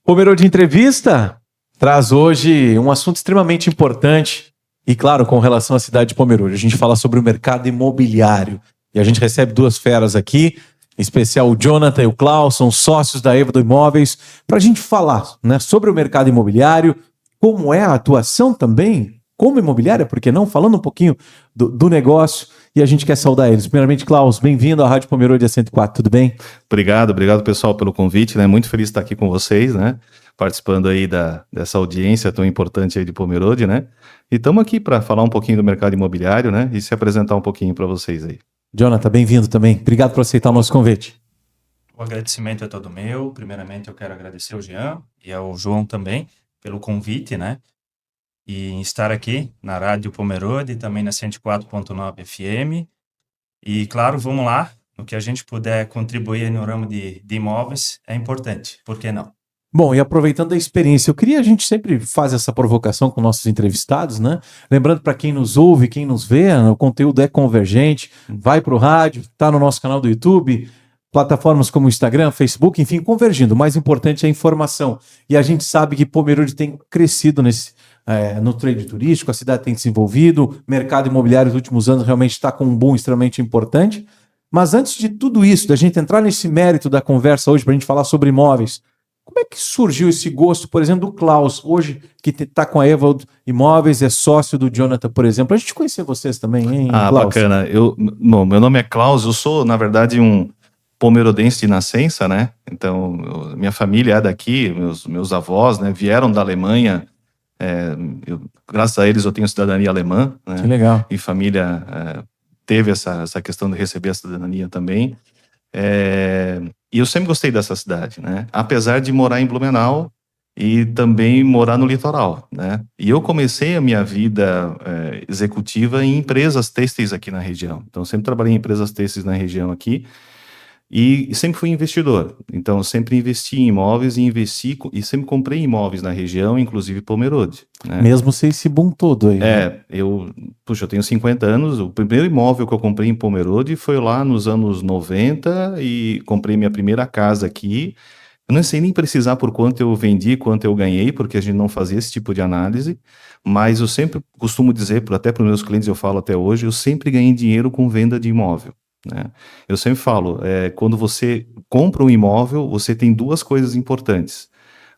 Pomerode Entrevista traz hoje um assunto extremamente importante e, claro, com relação à cidade de Pomerode. A gente fala sobre o mercado imobiliário e a gente recebe duas feras aqui, em especial o Jonathan e o Klaus, são sócios da Evado Imóveis, para a gente falar, né, sobre o mercado imobiliário, como é a atuação também como imobiliária, porque não? Falando um pouquinho do negócio, e a gente quer saudar eles. Primeiramente, Klaus, bem-vindo à Rádio Pomerode 104, tudo bem? Obrigado pessoal pelo convite, né? Muito feliz de estar aqui com vocês, né? Participando aí dessa audiência tão importante aí de Pomerode, né? E estamos aqui para falar um pouquinho do mercado imobiliário, né? E se apresentar um pouquinho para vocês aí. Jonathan, bem-vindo também. Obrigado por aceitar o nosso convite. O agradecimento é todo meu. Primeiramente, eu quero agradecer ao Jean e ao João também pelo convite, né? E estar aqui na Rádio Pomerode, também na 104.9 FM. E, claro, vamos lá. No que a gente puder contribuir no ramo de imóveis é importante. Por que não? Bom, e aproveitando a experiência, a gente sempre faz essa provocação com nossos entrevistados, né? Lembrando para quem nos ouve, quem nos vê, o conteúdo é convergente, vai para o rádio, está no nosso canal do YouTube, plataformas como Instagram, Facebook, enfim, convergindo. O mais importante é a informação. E a gente sabe que Pomerode tem crescido no trade turístico, a cidade tem desenvolvido, o mercado imobiliário nos últimos anos realmente está com um boom extremamente importante. Mas antes de tudo isso, da gente entrar nesse mérito da conversa hoje, para a gente falar sobre imóveis, como é que surgiu esse gosto, por exemplo, do Klaus, hoje que está com a Evald Imóveis, é sócio do Jonathan, por exemplo? A gente conhecer vocês também, hein, Klaus? Bacana. Bom, meu nome é Klaus, eu sou, na verdade, um pomerodense de nascença, né? Então, minha família é daqui, meus avós, né, vieram da Alemanha. Graças a eles eu tenho cidadania alemã, né? Que legal. E família teve essa questão de receber a cidadania também. E eu sempre gostei dessa cidade, né? Apesar de morar em Blumenau e também morar no litoral, né? E eu comecei a minha vida executiva em empresas têxteis aqui na região. Então, eu sempre trabalhei em empresas têxteis na região aqui e sempre fui investidor. Então, eu sempre investi em imóveis e sempre comprei imóveis na região, inclusive Pomerode, né? Mesmo sem esse boom todo aí. Né? Eu tenho 50 anos, o primeiro imóvel que eu comprei em Pomerode foi lá nos anos 90 e comprei minha primeira casa aqui. Eu não sei nem precisar por quanto eu vendi, quanto eu ganhei, porque a gente não fazia esse tipo de análise, mas eu sempre costumo dizer, até para os meus clientes eu falo até hoje, eu sempre ganhei dinheiro com venda de imóvel, né? Eu sempre falo, quando você compra um imóvel, você tem duas coisas importantes.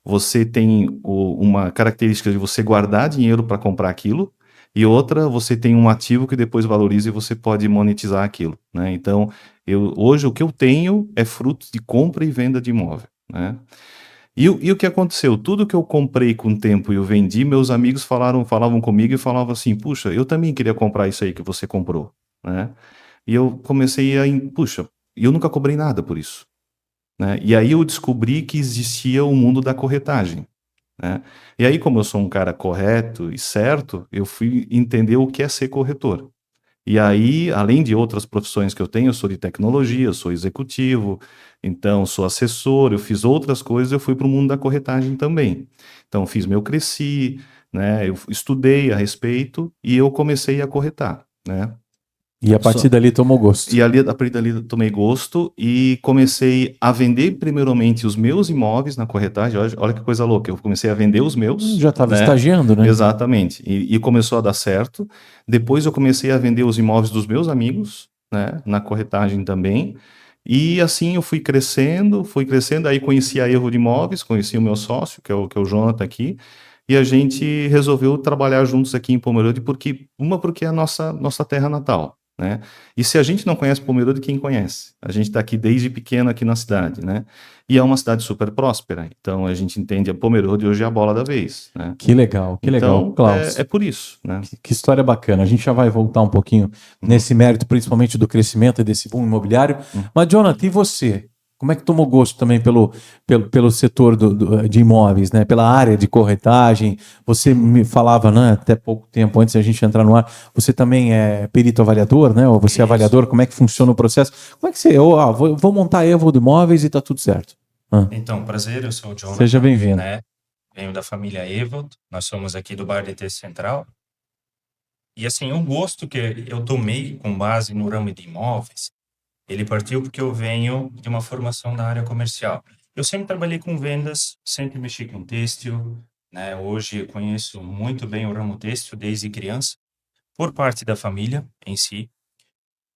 Você tem uma característica de você guardar dinheiro para comprar aquilo, e outra, você tem um ativo que depois valoriza e você pode monetizar aquilo, né? Então, hoje o que eu tenho é fruto de compra e venda de imóvel, né? E o que aconteceu? Tudo que eu comprei com o tempo e eu vendi, meus amigos falavam comigo e falavam assim, puxa, eu também queria comprar isso aí que você comprou, né? E eu comecei puxa, eu nunca cobrei nada por isso, né? E aí eu descobri que existia o mundo da corretagem, né? E aí, como eu sou um cara correto e certo, eu fui entender o que é ser corretor. E aí, além de outras profissões que eu tenho, eu sou de tecnologia, eu sou executivo, então sou assessor, eu fiz outras coisas, eu fui para o mundo da corretagem também. Então, cresci, né? Eu estudei a respeito e eu comecei a corretar, né? E a partir dali tomou gosto. E a partir dali tomei gosto e comecei a vender primeiramente os meus imóveis na corretagem. Olha que coisa louca, eu comecei a vender os meus. Já estava né? estagiando, né? Exatamente, e começou a dar certo. Depois eu comecei a vender os imóveis dos meus amigos, né? Na corretagem também. E assim eu fui crescendo, aí conheci a Evald Imóveis, conheci o meu sócio, que é o Jonathan aqui, e a gente resolveu trabalhar juntos aqui em Pomerode, porque é a nossa terra natal, né? E se a gente não conhece Pomerode, quem conhece? A gente está aqui desde pequeno aqui na cidade, né? E é uma cidade super próspera, então a gente entende a Pomerode hoje é a bola da vez, né? Que legal, Então, Klaus. é por isso, né? Que história bacana. A gente já vai voltar um pouquinho nesse mérito, principalmente do crescimento e desse boom imobiliário. Mas, Jonathan, e você? Como é que tomou gosto também pelo setor de imóveis, né? Pela área de corretagem? Você me falava, né, até pouco tempo antes da gente entrar no ar, você também é perito avaliador, né? Ou você é avaliador? Como é que funciona o processo? Como é que você... vou montar a Evald Imóveis e tá tudo certo. Então, prazer, eu sou o Jonathan. Seja bem-vindo. Né? Venho da família Evald, nós somos aqui do Bar DT Central. E assim, o gosto que eu tomei com base no ramo de imóveis, ele partiu porque eu venho de uma formação na área comercial. eu sempre trabalhei com vendas, sempre mexi com têxtil, né? Hoje eu conheço muito bem o ramo têxtil desde criança, por parte da família em si.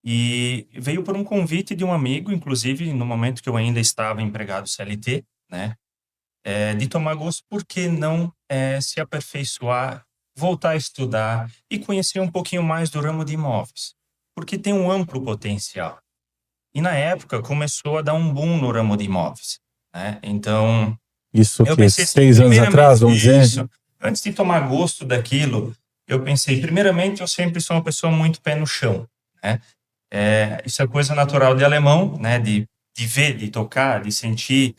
E veio por um convite de um amigo, inclusive no momento que eu ainda estava empregado CLT, né? De tomar gosto, por que não se aperfeiçoar, voltar a estudar e conhecer um pouquinho mais do ramo de imóveis? Porque tem um amplo potencial. E na época começou a dar um boom no ramo de imóveis, né? Então, Isso eu que pensei assim, 6 anos atrás, primeiramente, vamos dizer? isso, antes de tomar gosto daquilo, eu pensei, primeiramente, eu sempre sou uma pessoa muito pé no chão, né? Isso é coisa natural de alemão, né? De ver, de tocar, de sentir,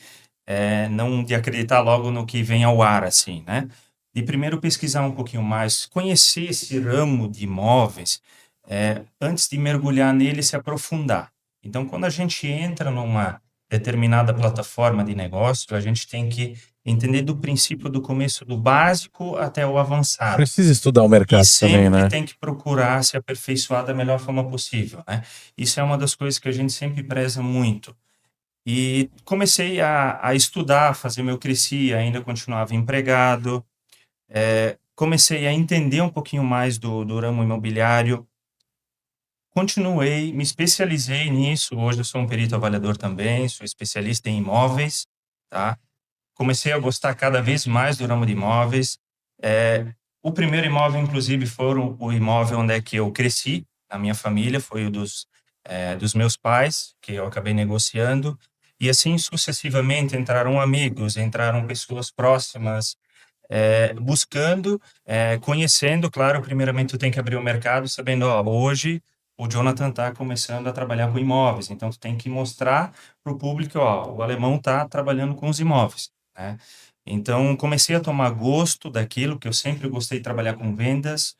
não de acreditar logo no que vem ao ar, assim, né? De primeiro pesquisar um pouquinho mais, conhecer esse ramo de imóveis, antes de mergulhar nele e se aprofundar. Então, quando a gente entra numa determinada plataforma de negócio, a gente tem que entender do princípio do começo, do básico até o avançado. Precisa estudar o E mercado também, sempre né? tem que procurar se aperfeiçoar da melhor forma possível, né? Isso é uma das coisas que a gente sempre preza muito. E comecei a estudar, fazer meu cresci, ainda continuava empregado. Comecei a entender um pouquinho mais do ramo imobiliário. Continuei, me especializei nisso. Hoje eu sou um perito avaliador também, sou especialista em imóveis, tá? Comecei a gostar cada vez mais do ramo de imóveis. O primeiro imóvel, inclusive, foi o imóvel onde é que eu cresci, na minha família, foi o dos meus pais, que eu acabei negociando. E assim sucessivamente entraram amigos, entraram pessoas próximas, buscando, conhecendo. Claro, primeiramente tu tem que abrir o mercado sabendo, ó, hoje o Jonathan está começando a trabalhar com imóveis, então tu tem que mostrar para o público, ó, o alemão está trabalhando com os imóveis, né? Então comecei a tomar gosto daquilo, que eu sempre gostei de trabalhar com vendas,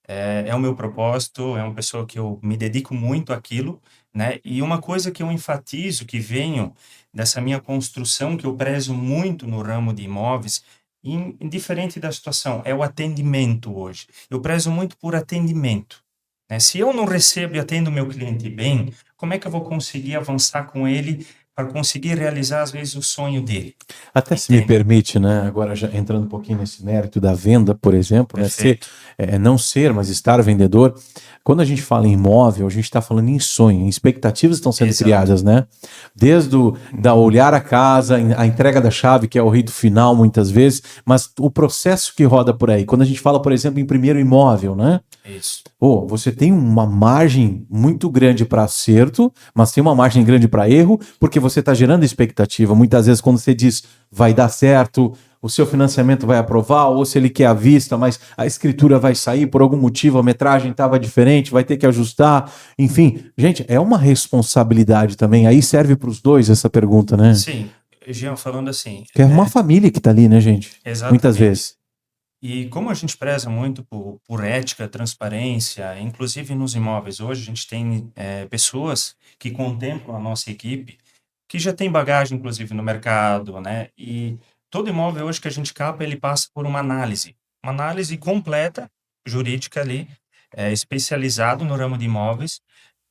é o meu propósito, é uma pessoa que eu me dedico muito àquilo, né? E uma coisa que eu enfatizo, que venho dessa minha construção, que eu prezo muito no ramo de imóveis, indiferente da situação, é o atendimento hoje. Eu prezo muito por atendimento, né? Se eu não recebo e atendo o meu cliente bem, como é que eu vou conseguir avançar com ele para conseguir realizar, às vezes, o sonho dele? Até se me Entende? permite, né? Agora já entrando um pouquinho nesse mérito da venda, por exemplo, né? Ser, Perfeito. não ser, mas estar vendedor. Quando a gente fala em imóvel, a gente está falando em sonho, em expectativas estão sendo Exato. criadas, né? Desde da olhar a casa, a entrega da chave, que é o rito final muitas vezes, mas o processo que roda por aí. Quando a gente fala, por exemplo, em primeiro imóvel, né? Isso. Você tem uma margem muito grande para acerto, mas tem uma margem grande para erro, porque você está gerando expectativa. Muitas vezes, quando você diz vai dar certo, o seu financiamento vai aprovar, ou se ele quer à vista, mas a escritura vai sair por algum motivo, a metragem estava diferente, vai ter que ajustar. Enfim, gente, é uma responsabilidade também. Aí serve para os dois essa pergunta, né? Sim, Jean, falando assim, Que é uma família que está ali, né, gente? exatamente. Muitas vezes. E como a gente preza muito por ética, transparência, inclusive nos imóveis, hoje a gente tem pessoas que contemplam a nossa equipe, que já tem bagagem, inclusive, no mercado, né? E todo imóvel hoje que a gente capa, ele passa por uma análise completa, jurídica ali, especializado no ramo de imóveis,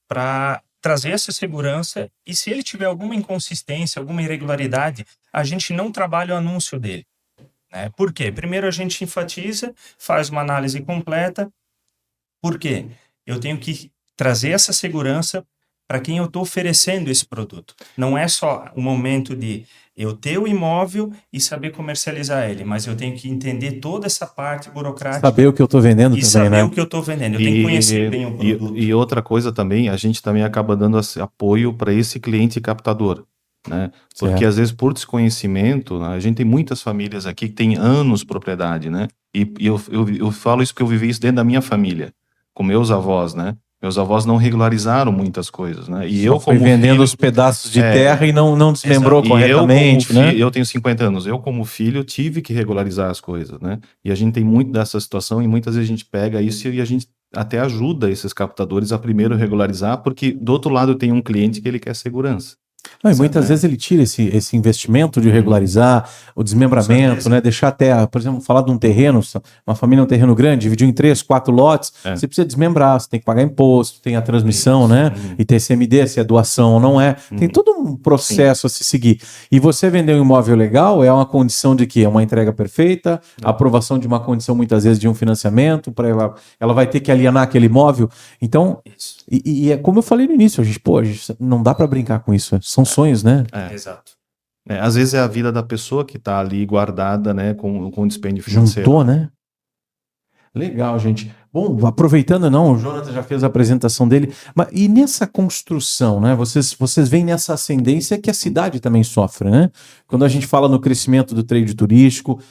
para trazer essa segurança. E se ele tiver alguma inconsistência, alguma irregularidade, a gente não trabalha o anúncio dele, né? Por quê? Primeiro a gente enfatiza, faz uma análise completa. Por quê? Eu tenho que trazer essa segurança para quem eu estou oferecendo esse produto. Não é só o momento de eu ter o imóvel e saber comercializar ele, mas eu tenho que entender toda essa parte burocrática Saber o que eu estou vendendo e também, saber né? o que eu estou vendendo. Eu tenho que conhecer bem o produto. E outra coisa também, a gente também acaba dando apoio para esse cliente captador, né? Porque Certo. às vezes por desconhecimento, né, a gente tem muitas famílias aqui que têm anos propriedade, né? E eu falo isso porque eu vivi isso dentro da minha família, com meus avós, né? Meus avós não regularizaram muitas coisas, né? E Só eu foi como vendendo filho, os pedaços de terra e não desmembrou e corretamente, né? eu tenho 50 anos, eu como filho tive que regularizar as coisas, né? E a gente tem muito dessa situação e muitas vezes a gente pega isso e a gente até ajuda esses captadores a primeiro regularizar, porque do outro lado tem um cliente que ele quer segurança. Não, e muitas vezes ele tira esse investimento de regularizar o desmembramento, né? Deixar até, por exemplo, falar de um terreno, uma família é um terreno grande, dividiu em 3, 4 lotes, você precisa desmembrar, você tem que pagar imposto, tem a transmissão, né? ITCMD, se é doação ou não é. Tem todo um processo a se seguir. E você vender um imóvel legal é uma condição de que é uma entrega perfeita, a aprovação de uma condição muitas vezes de um financiamento, para ela vai ter que alienar aquele imóvel. Então, e é como eu falei no início, a gente não dá para brincar com isso. São sonhos, né? Exato. Às vezes é a vida da pessoa que está ali guardada, né, com dispêndio financeiro. Juntou, né? Legal, gente. Bom, aproveitando, não, o Jonathan já fez a apresentação dele, mas e nessa construção, né? Vocês veem nessa ascendência que a cidade também sofre, né? Quando a gente fala no crescimento do trade turístico,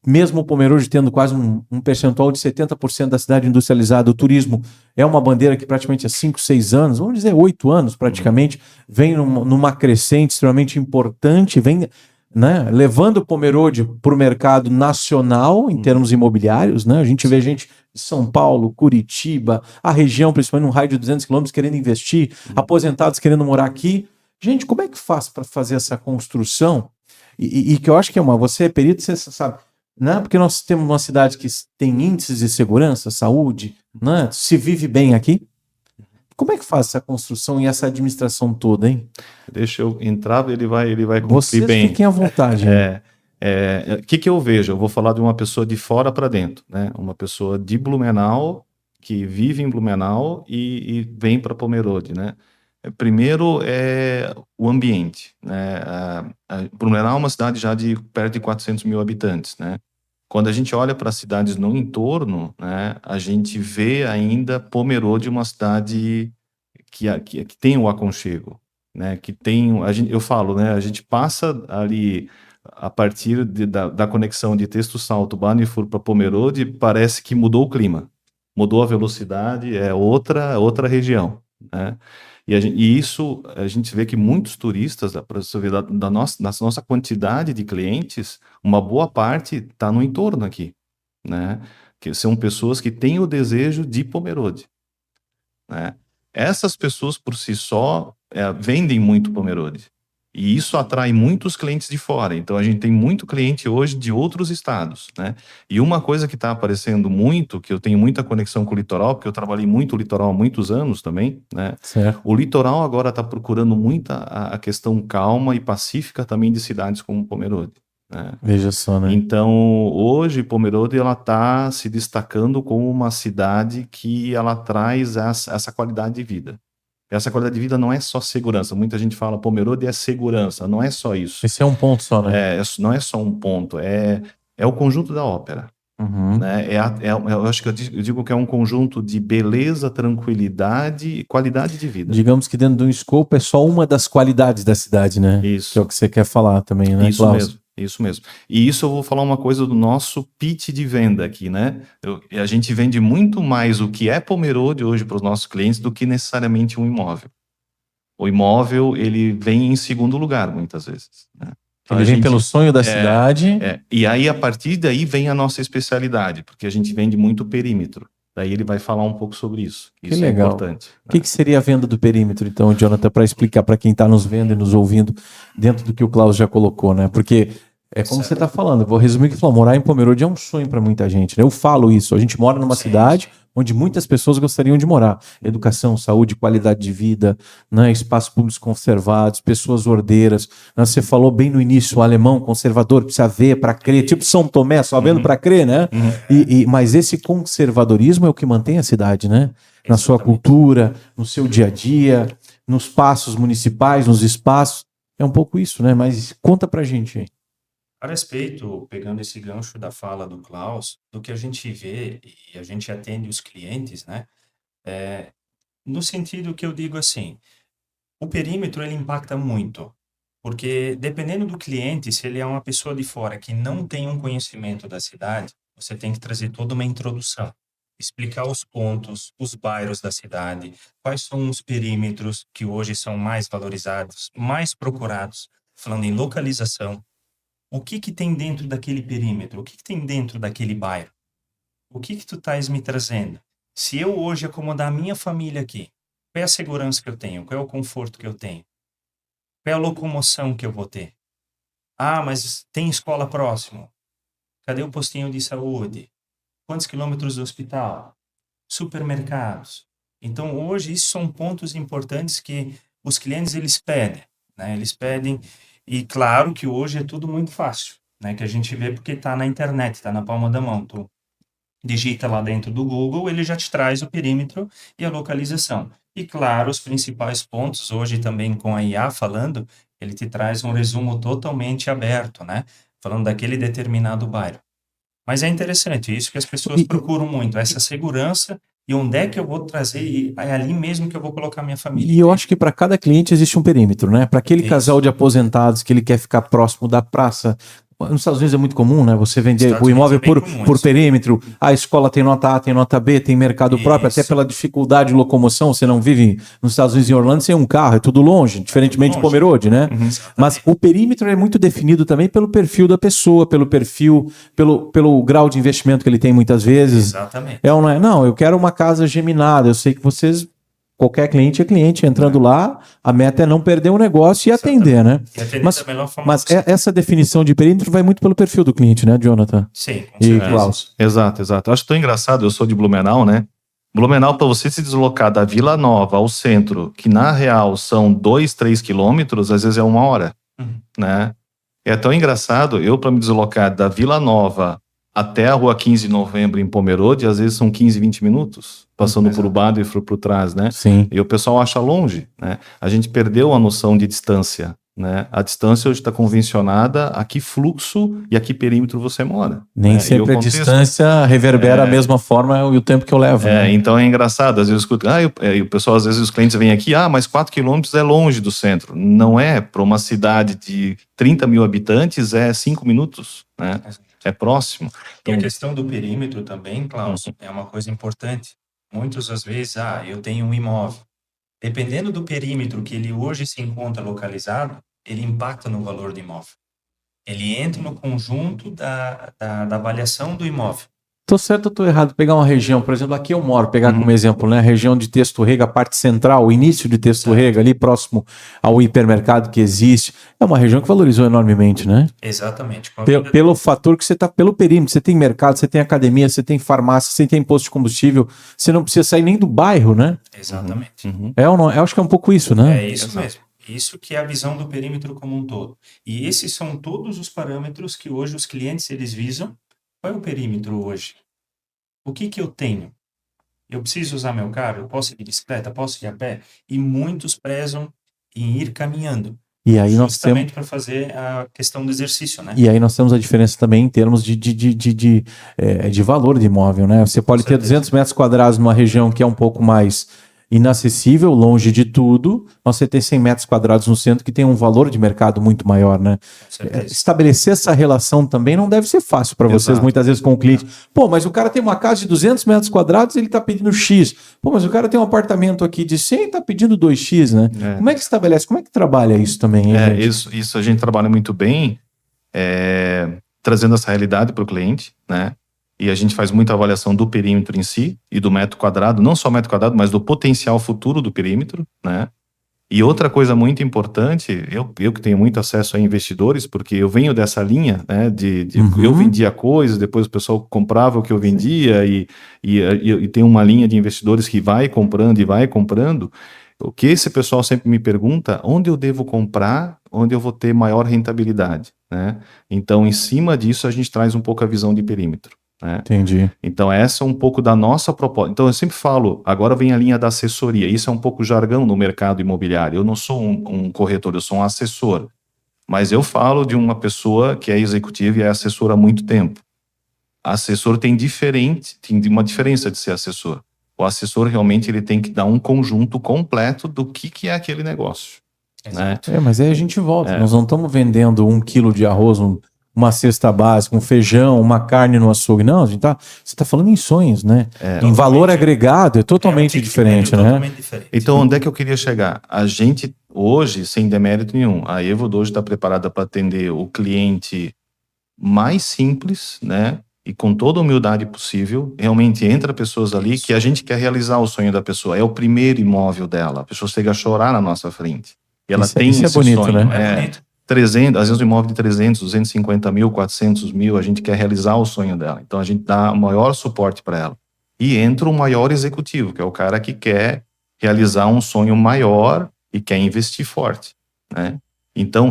mesmo o Pomerode tendo quase um percentual de 70% da cidade industrializada, o turismo é uma bandeira que praticamente há 5, 6 anos, vamos dizer 8 anos praticamente, vem numa crescente extremamente importante, vem, né, levando o Pomerode para o mercado nacional em termos imobiliários, né? A gente vê gente de São Paulo, Curitiba, a região, principalmente num raio de 200 quilômetros, querendo investir, aposentados querendo morar aqui. Gente, como é que faz para fazer essa construção? E que eu acho que você é perito, você sabe, né? Porque nós temos uma cidade que tem índices de segurança, saúde, né? Se vive bem aqui. Como é que faz essa construção e essa administração toda, hein? Deixa eu entrar, ele vai cumprir Vocês bem. fiquem à vontade. O que eu vejo? Eu vou falar de uma pessoa de fora para dentro, né? Uma pessoa de Blumenau, que vive em Blumenau e vem para Pomerode, né? Primeiro é o ambiente, né? Blumenau é uma cidade já de perto de 400 mil habitantes, né? Quando a gente olha para as cidades no entorno, né, a gente vê ainda Pomerode uma cidade que tem o aconchego, né? Que tem, eu falo, né? A gente passa ali a partir da conexão de Texto Salto, Banifur para Pomerode, parece que mudou o clima, mudou a velocidade, é outra região, né? E isso a gente vê que muitos turistas, da nossa quantidade de clientes, uma boa parte está no entorno aqui, né? Que são pessoas que têm o desejo de Pomerode, né? Essas pessoas por si só vendem muito Pomerode. E isso atrai muitos clientes de fora. Então a gente tem muito cliente hoje de outros estados, né? E uma coisa que está aparecendo muito, que eu tenho muita conexão com o litoral, porque eu trabalhei muito o litoral há muitos anos também, né? Certo. O litoral agora está procurando muito a questão calma e pacífica também de cidades como Pomerode, né? Veja só, né? Então, hoje, Pomerode ela está se destacando como uma cidade que ela traz essa qualidade de vida. Essa qualidade de vida não é só segurança. Muita gente fala Pomerode é segurança. Não é só isso. Esse é um ponto só, né? Não é só um ponto. É o conjunto da ópera. Uhum. Né? Eu acho que eu digo que é um conjunto de beleza, tranquilidade e qualidade de vida. Digamos que dentro do escopo é só uma das qualidades da cidade, né? Isso. Que é o que você quer falar também, né, Isso Klaus? mesmo. Isso mesmo. E isso eu vou falar uma coisa do nosso pitch de venda aqui, né? A gente vende muito mais o que é Pomerode hoje para os nossos clientes do que necessariamente um imóvel. O imóvel, ele vem em segundo lugar, muitas vezes, né? Então, Ele vem pelo sonho da cidade. E aí, a partir daí, vem a nossa especialidade, porque a gente vende muito perímetro. Daí ele vai falar um pouco sobre isso. Que Isso legal. É importante. O que seria a venda do perímetro, então, Jonathan, para explicar para quem está nos vendo e nos ouvindo, dentro do que o Klaus já colocou, né? Porque é como você está falando, eu vou resumir que falou, morar em Pomerode é um sonho para muita gente, né? Eu falo isso, a gente mora numa cidade onde muitas pessoas gostariam de morar. Educação, saúde, qualidade de vida, né? Espaços públicos conservados, pessoas ordeiras. Né? Você falou bem no início, o alemão conservador, precisa ver para crer, tipo São Tomé, só vendo para crer, né? Mas esse conservadorismo é o que mantém a cidade, né? Na sua cultura, no seu dia a dia, nos passos municipais, nos espaços. É um pouco isso, né? Mas conta pra gente aí. A respeito, pegando esse gancho da fala do Klaus, do que a gente vê e a gente atende os clientes, né? No sentido que eu digo assim, o perímetro ele impacta muito, porque dependendo do cliente, se ele é uma pessoa de fora que não tem um conhecimento da cidade, você tem que trazer toda uma introdução, explicar os pontos, os bairros da cidade, quais são os perímetros que hoje são mais valorizados, mais procurados, falando em localização. O que tem dentro daquele perímetro? O que tem dentro daquele bairro? O que tu estás me trazendo? Se eu hoje acomodar a minha família aqui, qual é a segurança que eu tenho? Qual é o conforto que eu tenho? Qual é a locomoção que eu vou ter? Ah, mas tem escola próximo. Cadê o postinho de saúde? Quantos quilômetros do hospital? Supermercados. Então, hoje, isso são pontos importantes que os clientes, eles pedem, né? Eles pedem, e claro que hoje é tudo muito fácil, né? Que a gente vê porque está na internet, está na palma da mão. Tu digita lá dentro do Google, ele já te traz o perímetro e a localização. E claro, os principais pontos, hoje também com a IA falando, ele te traz um resumo totalmente aberto, né? Falando daquele determinado bairro. Mas é interessante, isso que as pessoas procuram muito, essa segurança e onde é que eu vou trazer, e é ali mesmo que eu vou colocar minha família. E eu acho que para cada cliente existe um perímetro, né? Para aquele casal de aposentados que ele quer ficar próximo da praça. Nos Estados Unidos é muito comum, né? Você vender o imóvel por perímetro. A escola tem nota A, tem nota B, tem mercado próprio, até pela dificuldade de locomoção. Você não vive nos Estados Unidos, em Orlando, sem um carro, é tudo longe, diferentemente de Pomerode, né? Mas o perímetro é muito definido também pelo perfil da pessoa, pelo perfil, pelo grau de investimento que ele tem muitas vezes. Exatamente. Não, eu quero uma casa geminada. Eu sei que vocês... Qualquer cliente é cliente, entrando lá, a meta é não perder o negócio e atender, né? E atender da melhor forma mas essa definição de perímetro vai muito pelo perfil do cliente, né, Jonathan? Sim, com e certeza. Klaus. Exato. Acho tão engraçado, eu sou de Blumenau, né? Blumenau, para você se deslocar da Vila Nova ao centro, que na real são 2, 3 quilômetros, às vezes é 1 hora, né? É tão engraçado, eu para me deslocar da Vila Nova até a rua 15 de novembro em Pomerode, às vezes são 15, 20 minutos, passando por baixo e por trás, né? Sim. E o pessoal acha longe, né? A gente perdeu a noção de distância, né? A distância hoje está convencionada a que fluxo e a que perímetro você mora. Nem sempre a distância reverbera a mesma forma e o tempo que eu levo. Né? Então é engraçado, às vezes eu escuto, e o pessoal, às vezes os clientes vêm aqui, mas 4 quilômetros é longe do centro. Não é, para uma cidade de 30 mil habitantes é 5 minutos, né? É próximo. Então, e a questão do perímetro também, Klaus, é uma coisa importante. Muitas das vezes, eu tenho um imóvel. Dependendo do perímetro que ele hoje se encontra localizado, ele impacta no valor do imóvel. Ele entra no conjunto da avaliação do imóvel. Tô certo ou tô errado? Pegar uma região, por exemplo, aqui eu moro, pegar como exemplo, né? A região de Texto Rega, a parte central, o início de Texto Rega, ali próximo ao hipermercado que existe. É uma região que valorizou enormemente, né? Exatamente. Pelo fator que você tá, pelo perímetro, você tem mercado, você tem academia, você tem farmácia, você tem posto de combustível, você não precisa sair nem do bairro, né? Exatamente. Eu acho que é um pouco isso, né? É isso mesmo. Isso que é a visão do perímetro como um todo. E esses são todos os parâmetros que hoje os clientes eles visam. Qual é o perímetro hoje? O que eu tenho? Eu preciso usar meu carro? Eu posso ir de bicicleta? Posso ir a pé? E muitos prezam em ir caminhando. E aí justamente para fazer a questão do exercício, né? E aí nós temos a diferença também em termos de valor de imóvel, né? Você pode ter 200 metros quadrados numa região que é um pouco mais inacessível, longe de tudo, mas você tem 100 metros quadrados no centro que tem um valor de mercado muito maior, né? Estabelecer essa relação também não deve ser fácil para vocês, muitas vezes com o cliente. Pô, mas o cara tem uma casa de 200 metros quadrados e ele está pedindo X. Pô, mas o cara tem um apartamento aqui de 100 e está pedindo 2X, né? Como é que estabelece? Como é que trabalha isso também? Hein, isso a gente trabalha muito bem, trazendo essa realidade para o cliente, né? E a gente faz muita avaliação do perímetro em si e do metro quadrado, não só metro quadrado, mas do potencial futuro do perímetro, né? E outra coisa muito importante, eu que tenho muito acesso a investidores, porque eu venho dessa linha, né? Eu vendia coisas, depois o pessoal comprava o que eu vendia e tem uma linha de investidores que vai comprando e vai comprando. O que esse pessoal sempre me pergunta, onde eu devo comprar, onde eu vou ter maior rentabilidade, né? Então, em cima disso, a gente traz um pouco a visão de perímetro. Né? Entendi. Então essa é um pouco da nossa proposta. Então eu sempre falo, agora vem a linha da assessoria, isso é um pouco jargão no mercado imobiliário. Eu não sou um corretor, eu sou um assessor, mas eu falo de uma pessoa que é executiva e é assessor há muito tempo. Assessor tem uma diferença de ser assessor. O assessor realmente ele tem que dar um conjunto completo do que é aquele negócio. Né? Mas aí a gente volta, nós não estamos vendendo 1 quilo de arroz, uma cesta básica, um feijão, uma carne no açougue. Não, você está falando em sonhos, né? Em valor agregado é totalmente diferente, né? Totalmente diferente. Então, onde é que eu queria chegar? A gente hoje, sem demérito nenhum, a Evodo hoje está preparada para atender o cliente mais simples, né? E com toda a humildade possível, realmente entra pessoas ali que a gente quer realizar o sonho da pessoa. É o primeiro imóvel dela. A pessoa chega a chorar na nossa frente. E ela Isso- tem isso é esse bonito, sonho. né? É bonito. 300, às vezes um imóvel de 300, 250 mil, 400 mil, a gente quer realizar o sonho dela. Então a gente dá o maior suporte para ela. E entra o maior executivo, que é o cara que quer realizar um sonho maior e quer investir forte, né? Então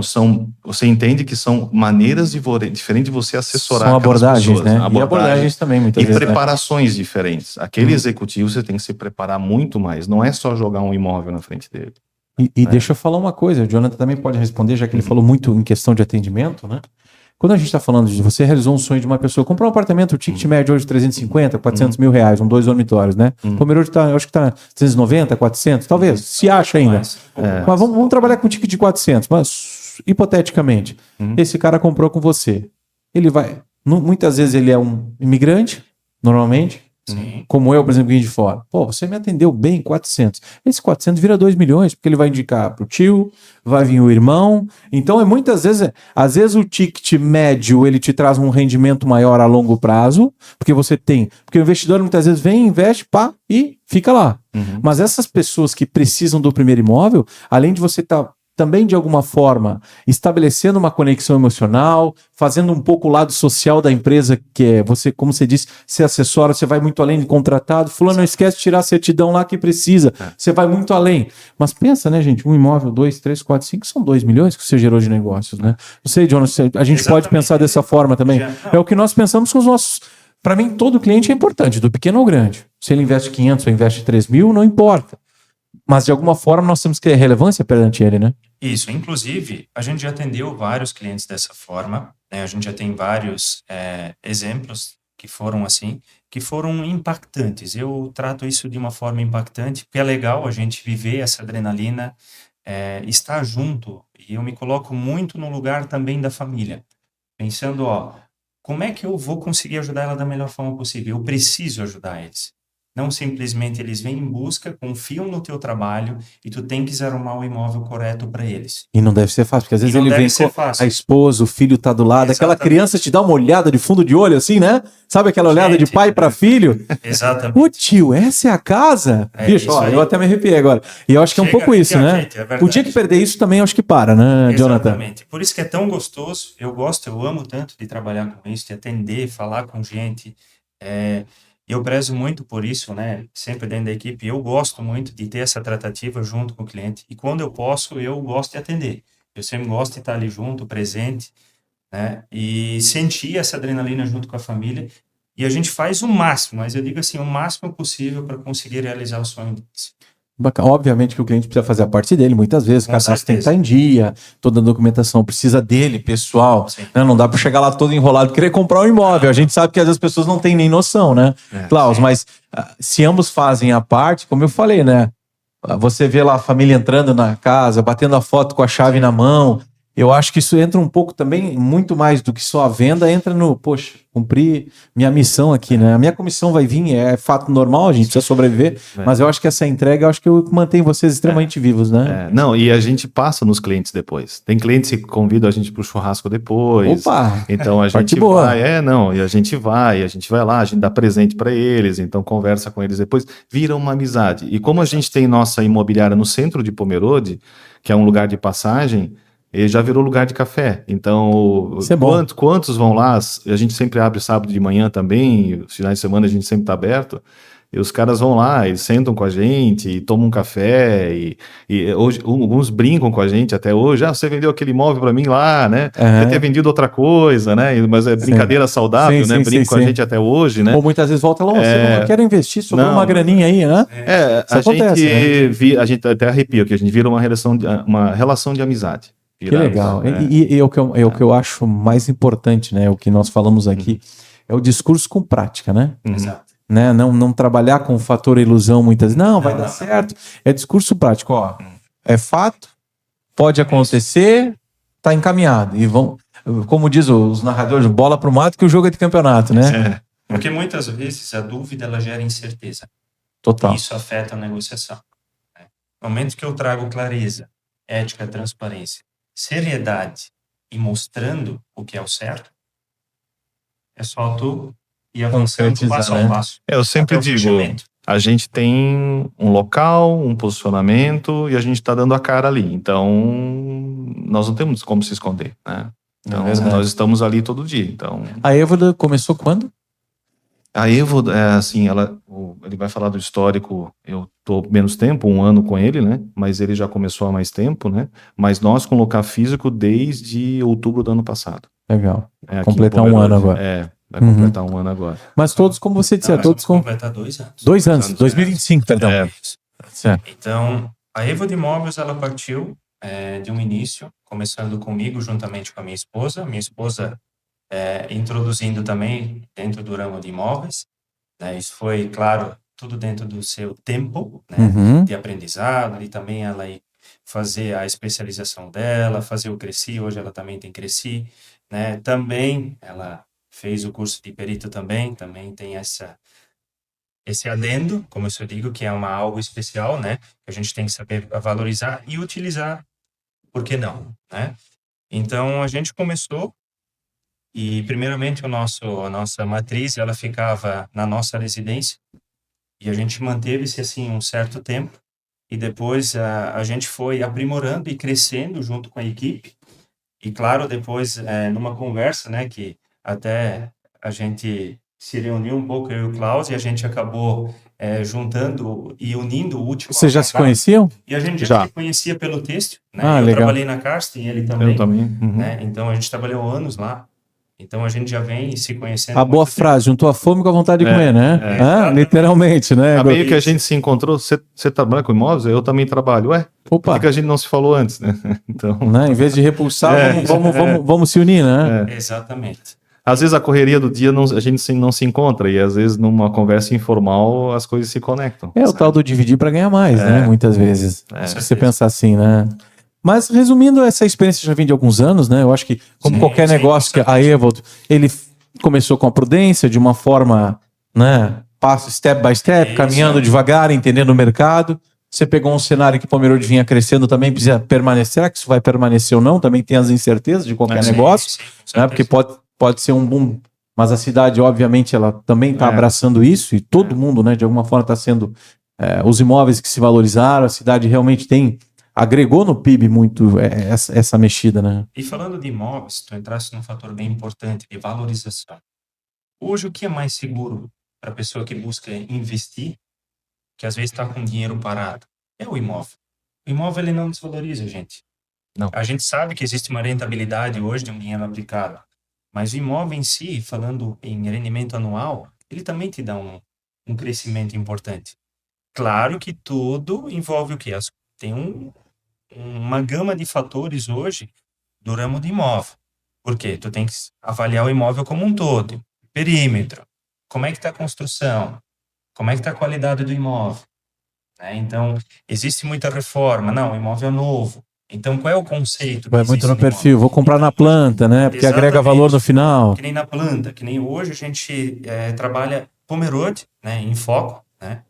você entende que são maneiras diferentes de você assessorar São aquelas abordagens, pessoas, né? E abordagens também, muitas e vezes, né? preparações diferentes. Aquele executivo você tem que se preparar muito mais. Não é só jogar um imóvel na frente dele. E deixa eu falar uma coisa, o Jonathan também pode responder, já que ele falou muito em questão de atendimento, né? Quando a gente está falando de você realizou um sonho de uma pessoa, comprou um apartamento, o ticket médio hoje 350, 400 mil reais, 2 dormitórios, né? O Pomerode tá, acho que tá 390, 400, talvez, se acha ainda. Mais, Mas vamos trabalhar com um ticket de 400, mas hipoteticamente, esse cara comprou com você. Ele vai, muitas vezes ele é um imigrante, normalmente, Sim. como eu, por exemplo, que vim de fora. Pô, você me atendeu bem, 400. Esse 400 vira 2 milhões, porque ele vai indicar pro tio, vai vir o irmão. Então, muitas vezes, às vezes o ticket médio, ele te traz um rendimento maior a longo prazo, porque porque o investidor muitas vezes vem, investe, pá, e fica lá. Mas essas pessoas que precisam do primeiro imóvel, além de você estar também, de alguma forma, estabelecendo uma conexão emocional, fazendo um pouco o lado social da empresa, que é você, como você disse, você assessora, você vai muito além de contratado. Fulano, não esquece de tirar a certidão lá que precisa. Você vai muito além. Mas pensa, né, gente? Um imóvel, 2, 3, 4, 5, são 2 milhões que você gerou de negócios, né? Não sei, Jonas, a gente pode pensar dessa forma também. É o que nós pensamos com os nossos... Para mim, todo cliente é importante, do pequeno ao grande. Se ele investe 500 ou investe 3 mil, não importa. Mas, de alguma forma, nós temos que ter relevância perante ele, né? Isso, inclusive, a gente já atendeu vários clientes dessa forma, né? A gente já tem vários exemplos que foram assim, que foram impactantes. Eu trato isso de uma forma impactante, porque é legal a gente viver essa adrenalina, estar junto, e eu me coloco muito no lugar também da família, pensando, ó, como é que eu vou conseguir ajudar ela da melhor forma possível? Eu preciso ajudar eles. Não simplesmente eles vêm em busca, confiam no teu trabalho e tu tem que arrumar o imóvel correto para eles. E não deve ser fácil, porque às vezes não ele deve vem ser com fácil. a esposa, o filho tá do lado, aquela Exatamente. criança te dá uma olhada de fundo de olho assim, né? Sabe aquela olhada de Gente, pai para filho? Exatamente. Ô tio, essa é a casa? Bicho, isso ó, aí. eu até me arrepiei agora. E eu acho que é um Chega pouco a isso, arrepiar, né? gente, é verdade. O dia que perder isso também, eu acho que para, né, Jonathan? Exatamente. Por isso que é tão gostoso. Eu amo tanto de trabalhar com isso, de atender, falar com gente. Eu prezo muito por isso, né? Sempre dentro da equipe. Eu gosto muito de ter essa tratativa junto com o cliente. E quando eu posso, eu gosto de atender. Eu sempre gosto de estar ali junto, presente, né? E sentir essa adrenalina junto com a família. E a gente faz o máximo, mas eu digo assim, o máximo possível para conseguir realizar o sonho deles. Bacana. Obviamente que o cliente precisa fazer a parte dele, muitas vezes, o Com cadastro tem que certeza. estar em dia, toda a documentação precisa dele, pessoal. Sim. Né? Não dá para chegar lá todo enrolado e querer comprar um imóvel. A gente sabe que às vezes as pessoas não têm nem noção, né, Klaus? sim. Mas se ambos fazem a parte, como eu falei, né? Você vê lá a família entrando na casa, batendo a foto com a chave na mão. Eu acho que isso entra um pouco também, muito mais do que só a venda, entra no, poxa, cumprir minha missão aqui, né? A minha comissão vai vir, é fato normal, a gente precisa sobreviver, mas eu acho que essa entrega, eu acho que eu mantenho vocês extremamente vivos, né? Não, e a gente passa nos clientes depois. Tem clientes que convidam a gente para o churrasco depois. Opa! Então a Parte gente boa. vai, e a gente vai lá, a gente dá presente para eles, então conversa com eles depois, vira uma amizade. E como a gente tem nossa imobiliária no centro de Pomerode, que é um lugar de passagem, ele já virou lugar de café. Então, Isso é bom. quantos vão lá? A gente sempre abre sábado de manhã também, os finais de semana a gente sempre está aberto. E os caras vão lá, eles sentam com a gente, e tomam um café, e hoje, alguns brincam com a gente até hoje. Você vendeu aquele imóvel para mim lá, né? Você ter vendido outra coisa, né? Mas é brincadeira saudável, né? Brincam com a gente até hoje, né? Ou muitas vezes volta lá, você não quer investir, sobrou Não. uma graninha aí, né? Isso acontece, né? A gente até arrepia, que a gente vira uma relação de amizade. Que legal. E o que eu acho mais importante, né? O que nós falamos aqui, é o discurso com prática, né? Exato. Né? Não trabalhar com o fator ilusão muitas vezes. Não, vai dar certo. É discurso prático, ó. É fato, pode acontecer, tá encaminhado. E vão, como diz os narradores, bola pro mato que o jogo é de campeonato, né? Porque muitas vezes a dúvida ela gera incerteza. Total. E isso afeta a negociação. Né? No momento que eu trago clareza, ética, transparência, seriedade e mostrando o que é o certo, é só tu ir avançando passo a passo. Eu sempre até o digo, fechamento. a gente tem um local, um posicionamento e a gente está dando a cara ali. Então, nós não temos como se esconder, né? Então, nós estamos ali todo dia. Então, A Evoda começou quando? a Evo, assim, ele vai falar do histórico, eu tô menos tempo, 1 ano com ele, né? Mas ele já começou há mais tempo, né? Mas nós com local físico desde outubro do ano passado. Legal. Aqui Completar em 1 ano Pomerode. agora. Vai completar 1 ano agora. Mas todos, como você disse, todos com completar 2 anos. 2 anos, 2025, perdão. Certo. Então, a Evo de Imóveis, ela partiu de um início, começando comigo, juntamente com a minha esposa. Minha esposa introduzindo também dentro do ramo de imóveis, né? Isso foi, claro, tudo dentro do seu tempo, né? De aprendizado, e também ela ir fazer a especialização dela, fazer o Cresci, hoje ela também tem Cresci, né? Também ela fez o curso de perito também tem esse adendo, como eu digo, que é algo especial, né? Que a gente tem que saber valorizar e utilizar, por que não, né? Então, a gente começou e, primeiramente, a nossa matriz, ela ficava na nossa residência e a gente manteve-se, assim, um certo tempo e depois a gente foi aprimorando e crescendo junto com a equipe e, claro, depois, numa conversa, né, que até a gente se reuniu um pouco, eu e o Klaus, e a gente acabou juntando e unindo o último. Vocês já se conheciam? E a gente já se conhecia pelo têxtil, né? Ah, eu legal. trabalhei na Karsten, ele também. Eu também. Né? Então, a gente trabalhou anos lá. Então, a gente já vem se conhecendo. A boa frase, juntou a fome com a vontade de comer, né? Literalmente, né? Meio que a gente se encontrou, você trabalha com imóveis? Eu também trabalho. Ué, Opa. por que a gente não se falou antes, né? Então, né? Em vez de repulsar, vamos se unir, né? Exatamente. Às vezes a correria do dia a gente não se encontra e às vezes numa conversa informal as coisas se conectam. É o tal do dividir para ganhar mais, né? Muitas vezes. Se você pensar assim, né? Mas resumindo, essa experiência já vem de alguns anos, né? Eu acho que, como qualquer negócio, que a Evolt, ele começou com a prudência, de uma forma, né? Passo step by step, caminhando devagar, entendendo o mercado. Você pegou um cenário que o Pomerode vinha crescendo também, precisa permanecer. Será que isso vai permanecer ou não? Também tem as incertezas de qualquer negócio, né? Porque pode ser um boom, mas a cidade, obviamente, ela também está abraçando isso, e todo mundo, né, de alguma forma está sendo os imóveis que se valorizaram, a cidade realmente agregou no PIB muito essa mexida, né? E falando de imóveis, tu entraste num fator bem importante de valorização. Hoje, o que é mais seguro para a pessoa que busca investir, que às vezes está com dinheiro parado? É o imóvel. O imóvel, ele não desvaloriza, gente. Não. A gente sabe que existe uma rentabilidade hoje de um dinheiro aplicado. Mas o imóvel em si, falando em rendimento anual, ele também te dá um crescimento importante. Claro que tudo envolve o quê? Tem uma gama de fatores hoje do ramo de imóvel. Por quê? Tu tem que avaliar o imóvel como um todo. Perímetro. Como é que está a construção? Como é que está a qualidade do imóvel? Então, existe muita reforma. Não, o imóvel é novo. Então, qual é o conceito? Vai muito no perfil, vou comprar na planta, né? Porque agrega valor no final. Que nem na planta, que nem hoje a gente trabalha Pomerode, né, em foco, né?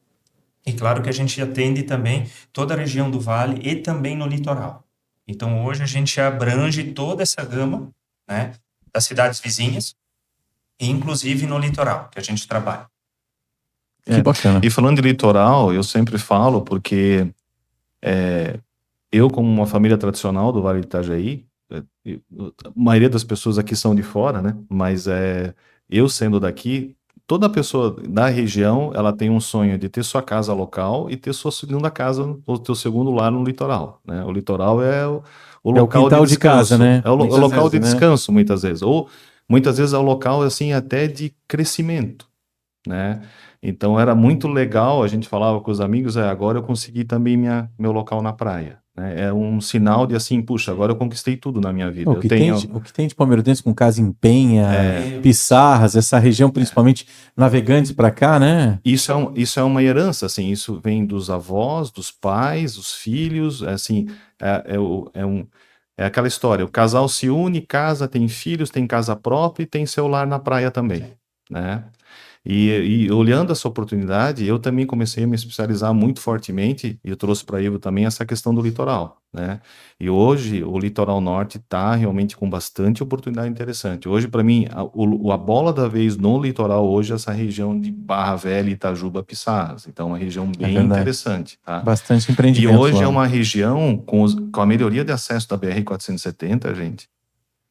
E claro que a gente atende também toda a região do Vale e também no litoral. Então, hoje a gente abrange toda essa gama, né, das cidades vizinhas, e inclusive no litoral, que a gente trabalha. Que bacana. E falando de litoral, eu sempre falo, porque eu, como uma família tradicional do Vale do Itajaí, a maioria das pessoas aqui são de fora, né? Mas eu sendo daqui, toda pessoa da região, ela tem um sonho de ter sua casa local e ter sua segunda casa, ou seu segundo lar no litoral, né? O litoral é o local quintal de casa, né? É o local de descanso, muitas vezes. Ou muitas vezes é o local, assim, até de crescimento, né? Então era muito legal, a gente falava com os amigos, agora eu consegui também meu local na praia, né? É um sinal de assim, puxa, agora eu conquistei tudo na minha vida. O que tem de palmeirense com casa em Penha, Pissarras, essa região, principalmente navegantes para cá, né? Isso é uma herança, assim, isso vem dos avós, dos pais, dos filhos, assim, é aquela história, o casal se une, casa, tem filhos, tem casa própria e tem seu lar na praia também, né? E olhando essa oportunidade, eu também comecei a me especializar muito fortemente, e eu trouxe para a Ivo também essa questão do litoral, né? E hoje o litoral norte está realmente com bastante oportunidade interessante. Hoje, para mim, a bola da vez no litoral hoje é essa região de Barra Velha, Itajuba, Piçarras. Então, uma região É bem verdade. interessante, tá? Bastante E empreendimento hoje lá. é uma região com a melhoria de acesso da BR-470, gente,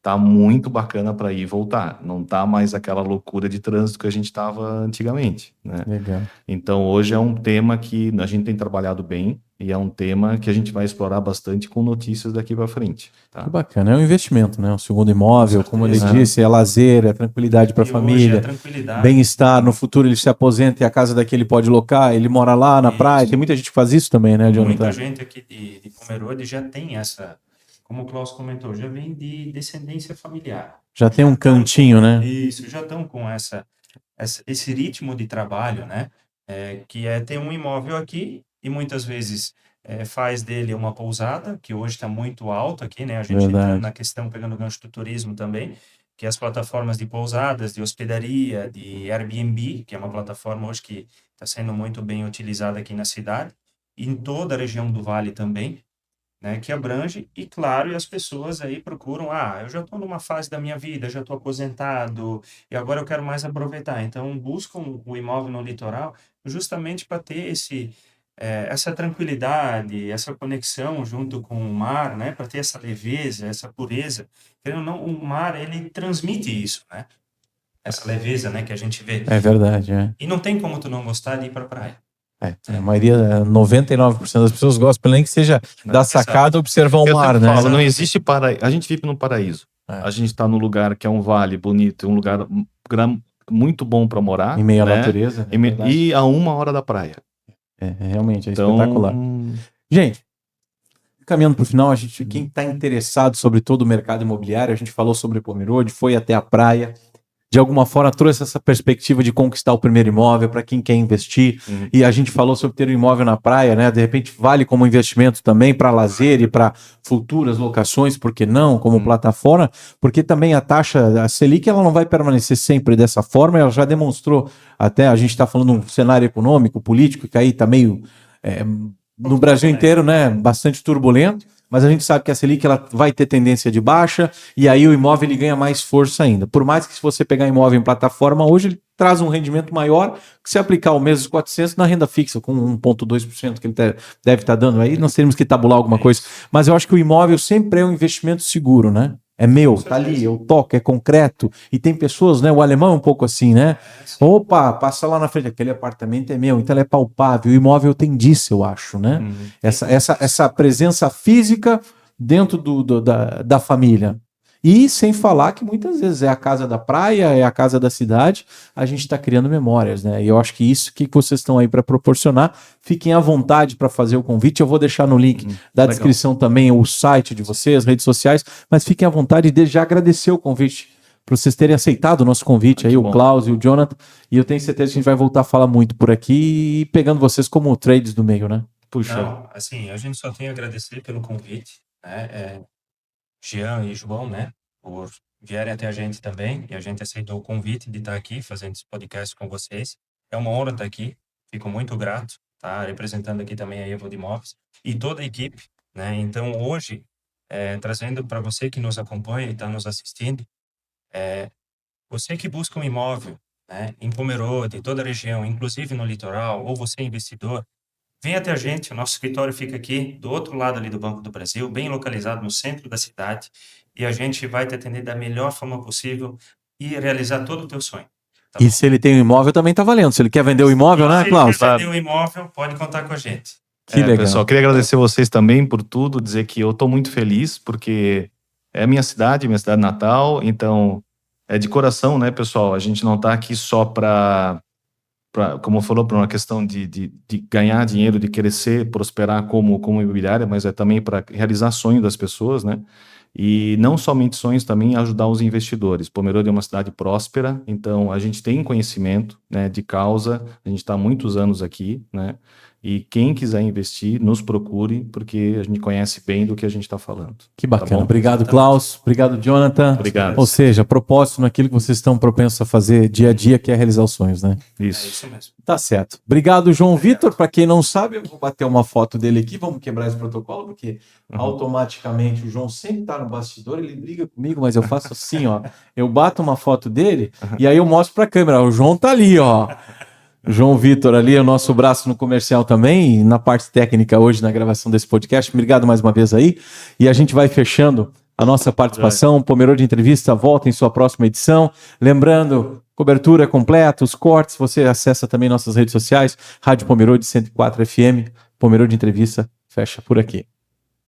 tá muito bacana para ir e voltar. Não tá mais aquela loucura de trânsito que a gente estava antigamente, né? Legal. Então, hoje é um tema que a gente tem trabalhado bem e é um tema que a gente vai explorar bastante com notícias daqui para frente, tá? Que bacana. É um investimento, né? Um segundo imóvel, como ele certeza. disse, é lazer, é tranquilidade para a E hoje a família, tranquilidade. bem-estar. No futuro ele se aposenta e a casa daqui ele pode locar, ele mora lá na Isso. praia. Tem muita gente que faz isso também, né, Jonathan? Muita gente aqui de Pomerode já tem essa, como o Klaus comentou, já vem de descendência familiar. Já tem um cantinho, né? Isso, já estão com esse ritmo de trabalho, né? Que é ter um imóvel aqui e muitas vezes faz dele uma pousada, que hoje está muito alto aqui, né? A gente está Verdade. na questão, pegando o gancho do turismo também, que as plataformas de pousadas, de hospedaria, de Airbnb, que é uma plataforma hoje que está sendo muito bem utilizada aqui na cidade, e em toda a região do Vale também, né, que abrange, e claro, e as pessoas aí procuram, eu já estou numa fase da minha vida, já estou aposentado, e agora eu quero mais aproveitar. Então, buscam o imóvel no litoral justamente para ter essa tranquilidade, essa conexão junto com o mar, né, para ter essa leveza, essa pureza. Querendo ou não, o mar, ele transmite isso, né? Essa leveza, né, que a gente vê. É verdade, é. E não tem como tu não gostar de ir para a praia. A maioria, 99% das pessoas gostam, nem que seja da sacada observar o Eu mar, sempre né? falo, não existe paraíso. A gente vive num paraíso. É. A gente está num lugar que é um vale bonito, um lugar muito bom para morar, Em meio à né? natureza. É verdade. E a 1 hora da praia. Realmente, é Então, espetacular. Gente, caminhando para o final, quem está interessado sobre todo o mercado imobiliário, a gente falou sobre Pomerode, foi até a praia, de alguma forma trouxe essa perspectiva de conquistar o primeiro imóvel para quem quer investir, e a gente falou sobre ter um imóvel na praia, né? De repente vale como investimento também para lazer e para futuras locações, por que não, como plataforma, porque também a taxa, a Selic, ela não vai permanecer sempre dessa forma, ela já demonstrou, até a gente está falando um cenário econômico, político, que aí está meio... no Brasil inteiro, né, bastante turbulento, mas a gente sabe que a Selic ela vai ter tendência de baixa e aí o imóvel ele ganha mais força ainda. Por mais que se você pegar imóvel em plataforma, hoje ele traz um rendimento maior que se aplicar o mesmo 400 na renda fixa, com 1,2% que ele deve estar dando aí, nós teríamos que tabular alguma coisa. Mas eu acho que o imóvel sempre é um investimento seguro, né? É meu, tá ali, eu toco, é concreto. E tem pessoas, né? O alemão é um pouco assim, né? Opa, passa lá na frente, aquele apartamento é meu, então ele é palpável. O imóvel tem disso, eu acho, né? Essa presença física dentro da família. E sem falar que muitas vezes é a casa da praia, é a casa da cidade, a gente está criando memórias, né? E eu acho que isso que vocês estão aí para proporcionar, fiquem à vontade para fazer o convite. Eu vou deixar no link da descrição também o site de vocês, redes sociais, mas fiquem à vontade de já agradecer o convite, para vocês terem aceitado o nosso convite aí, o Klaus e o Jonathan. E eu tenho certeza que a gente vai voltar a falar muito por aqui, pegando vocês como trades do meio, né? puxa, Não, assim, a gente só tem a agradecer pelo convite, né? Jean e João, né, por vierem até a gente também, e a gente aceitou o convite de estar aqui fazendo esse podcast com vocês. É uma honra estar aqui, fico muito grato, tá, representando aqui também a Evo de Imóveis e toda a equipe, né. Então, hoje, trazendo para você que nos acompanha e está nos assistindo, você que busca um imóvel, né, em Pomerode, em toda a região, inclusive no litoral, ou você é investidor, vem até a gente, o nosso escritório fica aqui do outro lado ali do Banco do Brasil, bem localizado no centro da cidade, e a gente vai te atender da melhor forma possível e realizar todo o teu sonho. Tá E bom? se ele tem um imóvel, também tá valendo. Se ele quer vender o imóvel, né, Se Klaus? ele quer vender o imóvel, pode contar com a gente. Que legal. pessoal, queria agradecer vocês também por tudo, dizer que eu estou muito feliz, porque é minha cidade natal, então é de coração, né, pessoal? A gente não está aqui só para, como falou, para uma questão de ganhar dinheiro, de crescer, prosperar como imobiliária, mas é também para realizar sonho das pessoas, né? E não somente sonhos, também ajudar os investidores. Pomerode é uma cidade próspera, então a gente tem conhecimento, né, de causa, a gente está há muitos anos aqui, né? E quem quiser investir, nos procure, porque a gente conhece bem do que a gente está falando. Que bacana. Tá bom? Obrigado, Klaus. Obrigado, Jonathan. Obrigado. Ou seja, propósito naquilo que vocês estão propensos a fazer dia a dia, que é realizar os sonhos, né? É Isso. isso mesmo. Tá certo. Obrigado, João Vitor. Para quem não sabe, eu vou bater uma foto dele aqui. Vamos quebrar esse protocolo, porque automaticamente o João sempre tá no bastidor, ele briga comigo, mas eu faço assim, ó. Eu bato uma foto dele e aí eu mostro para a câmera. O João tá ali, ó. João Vitor ali, o nosso braço no comercial também, e na parte técnica hoje na gravação desse podcast. Obrigado mais uma vez aí. E a gente vai fechando a nossa participação. Pomerode Entrevista volta em sua próxima edição. Lembrando, cobertura completa, os cortes, você acessa também nossas redes sociais, Rádio Pomerode 104 FM. Pomerode Entrevista fecha por aqui.